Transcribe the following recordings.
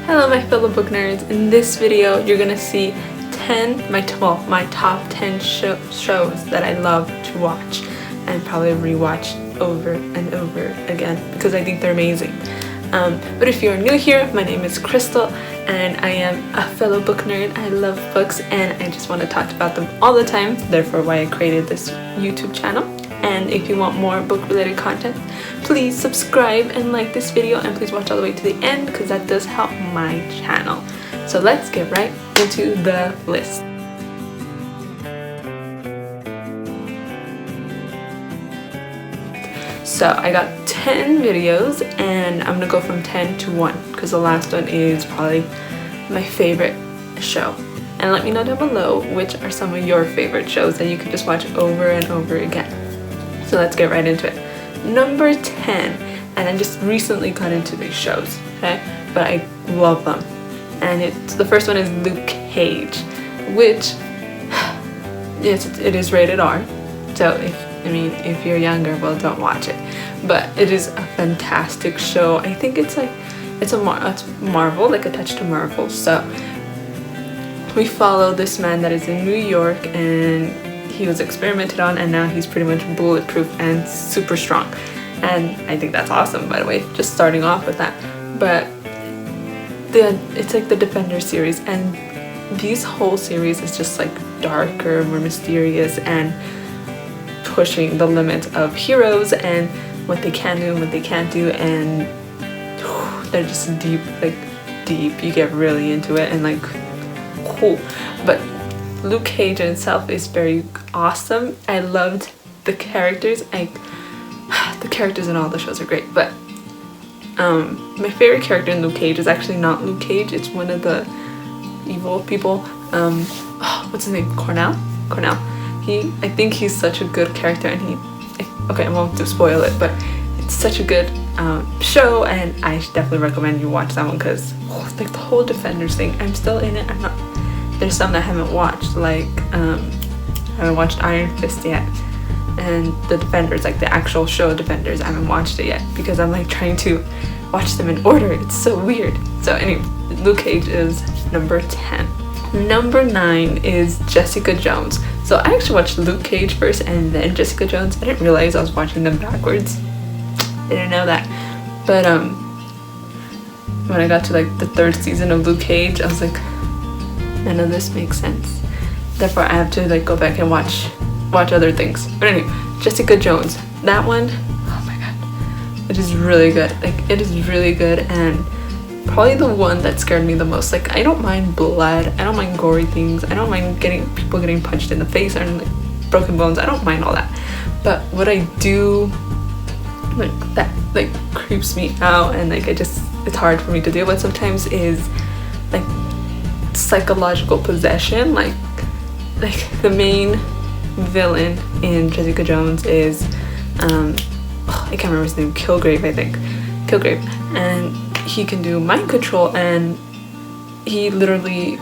Hello my fellow book nerds. In this video you're gonna see my top 10 shows that I love to watch and probably rewatch over and over again because I think they're amazing. But if you're new here, my name is Crystal and I am a fellow book nerd. I love books and I just want to talk about them all the time, therefore why I created this YouTube channel. And if you want more book related content, please subscribe and like this video, and please watch all the way to the end because that does help my channel. So let's get right into the list. So I got 10 videos and I'm gonna go from 10 to 1 because the last one is probably my favorite show. And let me know down below which are some of your favorite shows that you can just watch over and over again. So let's get right into it. Number 10, and I just recently got into these shows, okay? But I love them. And the first one is Luke Cage, which it is rated R. So if you're younger, well, don't watch it. But it is a fantastic show. I think it's Marvel, like a touch to Marvel. So we follow this man that is in New York, and he was experimented on, and now he's pretty much bulletproof and super strong. And I think that's awesome, by the way, just starting off with that. But it's like the Defender series, and this whole series is just like darker, more mysterious, and pushing the limits of heroes and what they can do and what they can't do, and they're just deep. You get really into it and like cool. But Luke Cage in itself is very awesome. I loved the characters. The characters in all the shows are great, but my favorite character in Luke Cage is actually not Luke Cage. It's one of the evil people. What's his name? Cornell. I think he's such a good character, and I won't spoil it, but it's such a good show, and I definitely recommend you watch that one because it's like the whole Defenders thing. I'm still in it. There's some that I haven't watched, like I haven't watched Iron Fist yet, and the Defenders, like the actual show Defenders, I haven't watched it yet because I'm like trying to watch them in order. It's so weird. So anyway, Luke Cage is number 10. Number 9 is Jessica Jones. So I actually watched Luke Cage first and then Jessica Jones. I didn't realize I was watching them backwards. Didn't know that. But when I got to like the 3rd season of Luke Cage, I was like, none of this makes sense. Therefore I have to like go back and watch other things. But anyway, Jessica Jones, that one, oh my god, it is really good. Like, it is really good, and probably the one that scared me the most. Like, I don't mind blood, I don't mind gory things, I don't mind people getting punched in the face or like broken bones. I don't mind all that. But what I do, like, that like creeps me out, and like it's hard for me to deal with sometimes, is like psychological possession. Like the main villain in Jessica Jones is I can't remember his name, Kilgrave, I think. Kilgrave. And he can do mind control, and he literally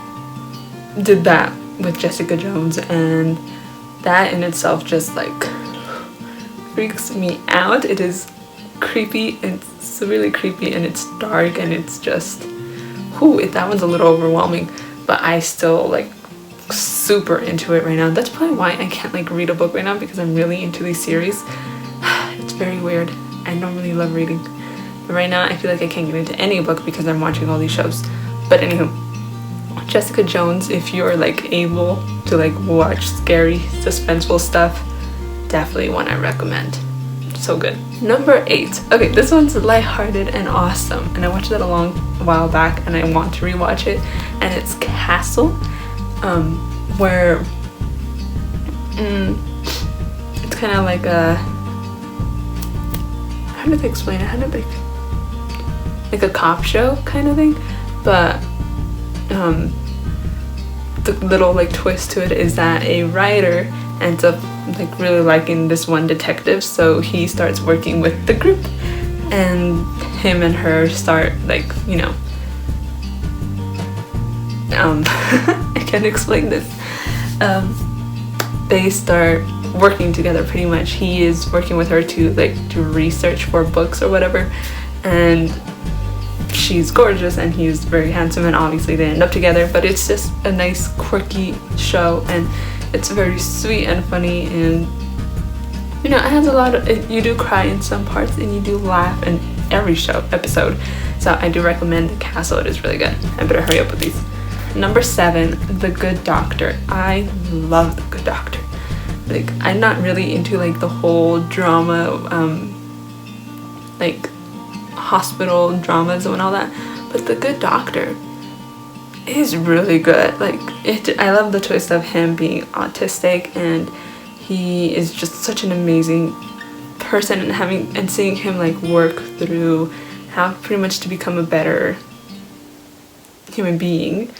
did that with Jessica Jones, and that in itself just like freaks me out. It is creepy, it's really creepy, and it's dark, and it's just that one's a little overwhelming, but I still like super into it right now. That's probably why I can't like read a book right now, because I'm really into these series. It's very weird. I normally love reading, but right now I feel like I can't get into any book because I'm watching all these shows. But anywho, Jessica Jones, if you're like able to like watch scary, suspenseful stuff, definitely one I recommend. So good. Number 8. Okay, this one's lighthearted and awesome, and I watched that a while back, and I want to rewatch it. And it's Castle, where it's kind of like a, how do I explain it? Like a cop show kind of thing, but the little like twist to it is that a writer ends up like really liking this one detective, so he starts working with the group, and him and her start like, I can't explain this. They start working together pretty much. He is working with her to like do research for books or whatever, and she's gorgeous and he's very handsome, and obviously they end up together. But it's just a nice quirky show, and it's very sweet and funny, and you know, it has a lot of, you do cry in some parts and you do laugh in every episode. So I do recommend The Castle. It is really good. I better hurry up with these. Number 7, The Good Doctor. I love The Good Doctor. Like, I'm not really into like the whole drama, like hospital dramas and all that, but The Good Doctor is really good. Like, I love the twist of him being autistic, and he is just such an amazing person, and seeing him like work through how pretty much to become a better human being.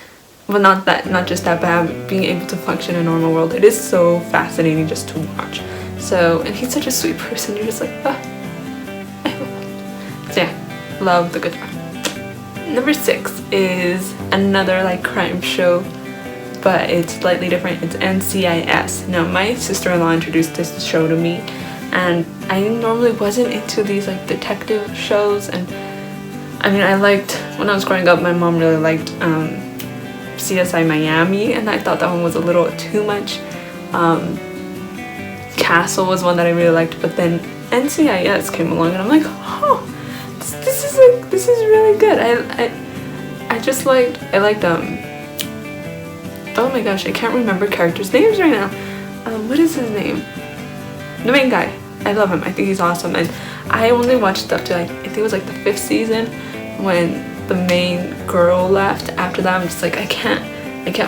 Well, not just that, but being able to function in a normal world. It is so fascinating just to watch. So, and he's such a sweet person. You're just like, I love him. So yeah, love The Good Doctor. Number 6 is another like crime show, but it's slightly different. It's NCIS. Now, my sister-in-law introduced this show to me, and I normally wasn't into these like detective shows. And I mean, when I was growing up, my mom really liked CSI Miami, and I thought that one was a little too much. Castle was one that I really liked, but then NCIS came along, and I'm like, oh, this is really good. I liked oh my gosh, I can't remember characters' names right now. What is his name? The main guy. I love him. I think he's awesome. And I only watched up to I think it was like the 5th season when the main girl left. After that, I'm just like, I can't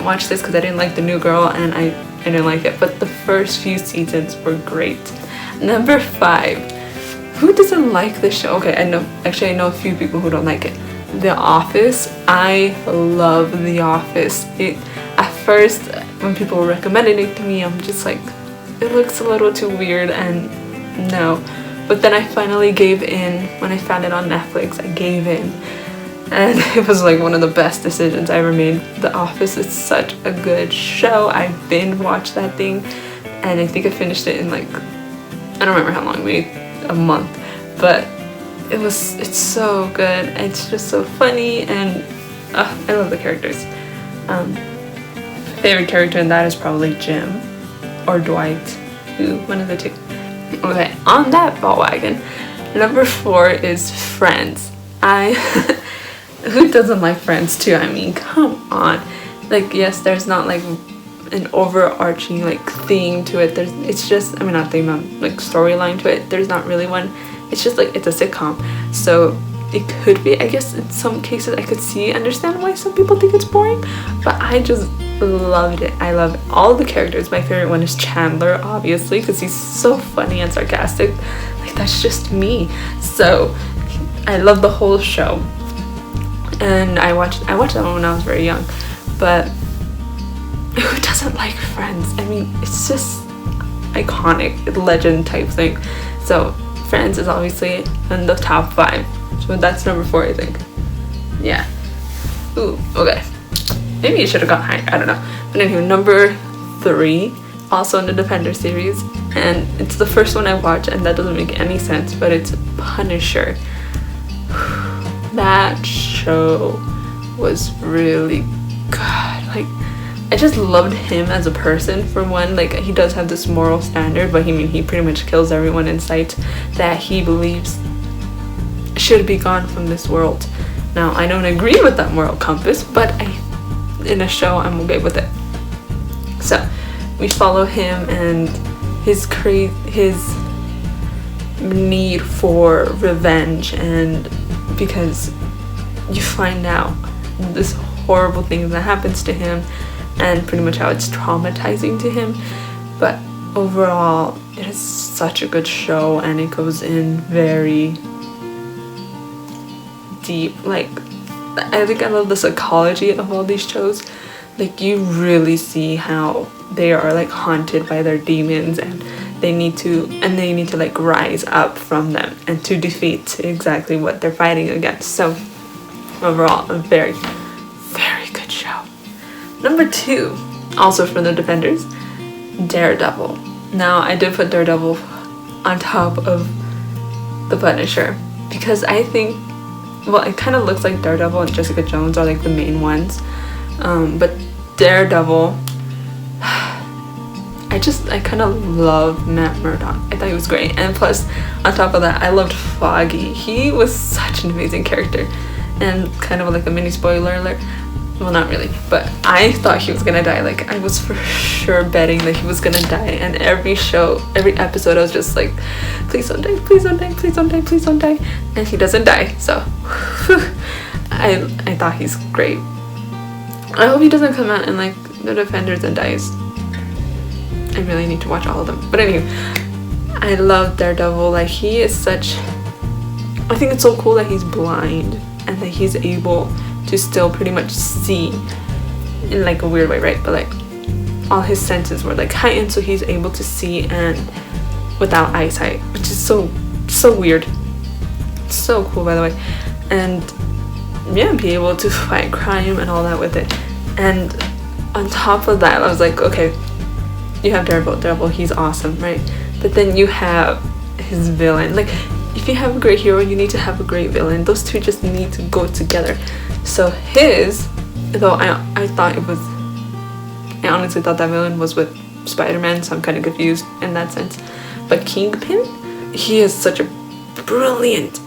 watch this because I didn't like the new girl, and I didn't like it. But the first few seasons were great. Number 5. Who doesn't like this show? Okay, I know a few people who don't like it. The Office. I love The Office. At first, when people were recommending it to me, I'm just like, it looks a little too weird, and no. But then I finally gave in. When I found it on Netflix, I gave in. And it was like one of the best decisions I ever made. The Office is such a good show. I binge watched that thing, and I think I finished it in like, I don't remember how long, maybe a month. But it's so good. It's just so funny, and I love the characters. Favorite character in that is probably Jim or Dwight, one of the two. Okay, on that bandwagon, number 4 is Friends. Who doesn't like Friends too? I mean, come on. Like, yes, there's not like an overarching like theme to it. It's just, I mean, not theme, like storyline to it. There's not really one. It's just like, it's a sitcom. So it could be, I guess in some cases I could understand why some people think it's boring, but I just loved it. I love all the characters. My favorite one is Chandler, obviously, because he's so funny and sarcastic. Like, that's just me. So I love the whole show. And I watched that one when I was very young. But who doesn't like Friends? I mean, it's just iconic, legend type thing. So Friends is obviously in the top 5. So that's number 4, I think. Yeah. Ooh, okay. Maybe you should have gone higher, I don't know. But anyway, number 3, also in the Defender series. And it's the first one I watched, and that doesn't make any sense, but it's Punisher. That show was really good. Like, I just loved him as a person, for one. Like, he does have this moral standard, but he pretty much kills everyone in sight that he believes should be gone from this world. Now, I don't agree with that moral compass, but in a show, I'm okay with it. So we follow him and his need for revenge, and because you find out this horrible thing that happens to him, and pretty much how it's traumatizing to him. But overall, it is such a good show, and it goes in very deep. Like, I think I love the psychology of all these shows. Like, you really see how they are like haunted by their demons, and they need to like rise up from them and to defeat exactly what they're fighting against. So overall, a very, very good show. Number 2, also from the Defenders, Daredevil. Now, I did put Daredevil on top of the Punisher because I think well, it kind of looks like Daredevil and Jessica Jones are like the main ones, but Daredevil, I kind of love Matt Murdock. I thought he was great, and plus on top of that, I loved Foggy. He was such an amazing character. And kind of like a mini spoiler alert, well, not really, but I thought he was gonna die. Like, I was for sure betting that he was gonna die, and every episode I was just like, please don't die, please don't die, please don't die, please don't die, and he doesn't die. So I thought he's great. I hope he doesn't come out in like The Defenders and dies. I really need to watch all of them. But anyway, I love Daredevil. Like, he is such, I think it's so cool that he's blind and that he's able to still pretty much see in like a weird way, right? But like all his senses were like heightened, so he's able to see and without eyesight, which is so weird. So cool, by the way. And yeah, be able to fight crime and all that with it. And on top of that, I was like, okay, you have Daredevil, he's awesome, right? But then you have his villain. Like, if you have a great hero, you need to have a great villain. Those two just need to go together. So though I thought it was, I honestly thought that villain was with Spider-Man, so I'm kind of confused in that sense. But Kingpin, he is such a brilliant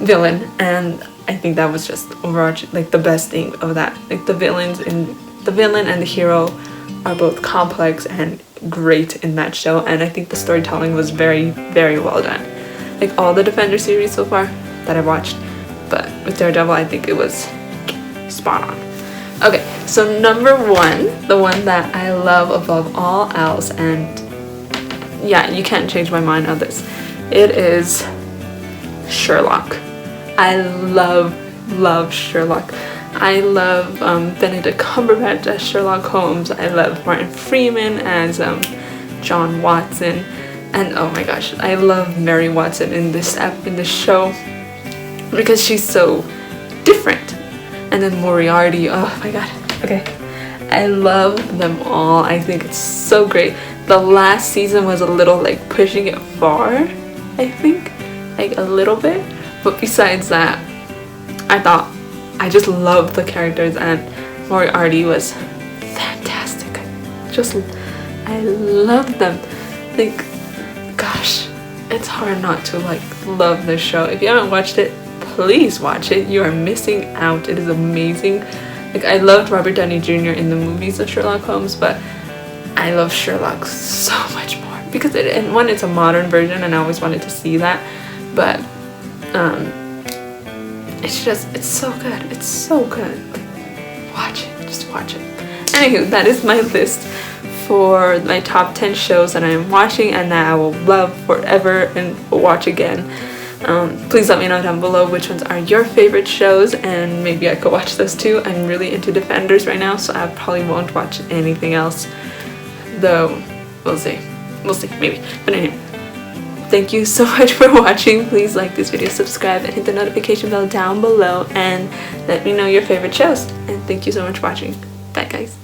villain, and I think that was just overarching, like the best thing of that. Like the villain and the hero are both complex and great in that show, and I think the storytelling was very, very well done. Like all the Defender series so far that I've watched, but with Daredevil, I think it was spot on. Okay, so number one, the one that I love above all else, and yeah, you can't change my mind on this, it is Sherlock. I love Sherlock. I love Benedict Cumberbatch as Sherlock Holmes. I love Martin Freeman as John Watson, and oh my gosh, I love Mary Watson in this show because she's so different. And then Moriarty, oh my god, okay, I love them all. I think it's so great. The last season was a little like pushing it far, I think, like a little bit, but besides that, I just loved the characters, and Moriarty was fantastic. I loved them. Like, gosh, it's hard not to like love this show. If you haven't watched it, please watch it. You are missing out. It is amazing. Like, I loved Robert Downey Jr. in the movies of Sherlock Holmes, but I love Sherlock so much more because it's a modern version, and I always wanted to see that. But it's so good. It's so good. Like, watch it. Just watch it. Anywho, that is my list for my top 10 shows that I am watching and that I will love forever and watch again. Please let me know down below which ones are your favorite shows, and maybe I could watch those too. I'm really into Defenders right now, so I probably won't watch anything else, though we'll see, maybe. But anyway, thank you so much for watching. Please like this video, subscribe, and hit the notification bell down below, and let me know your favorite shows. And thank you so much for watching. Bye guys.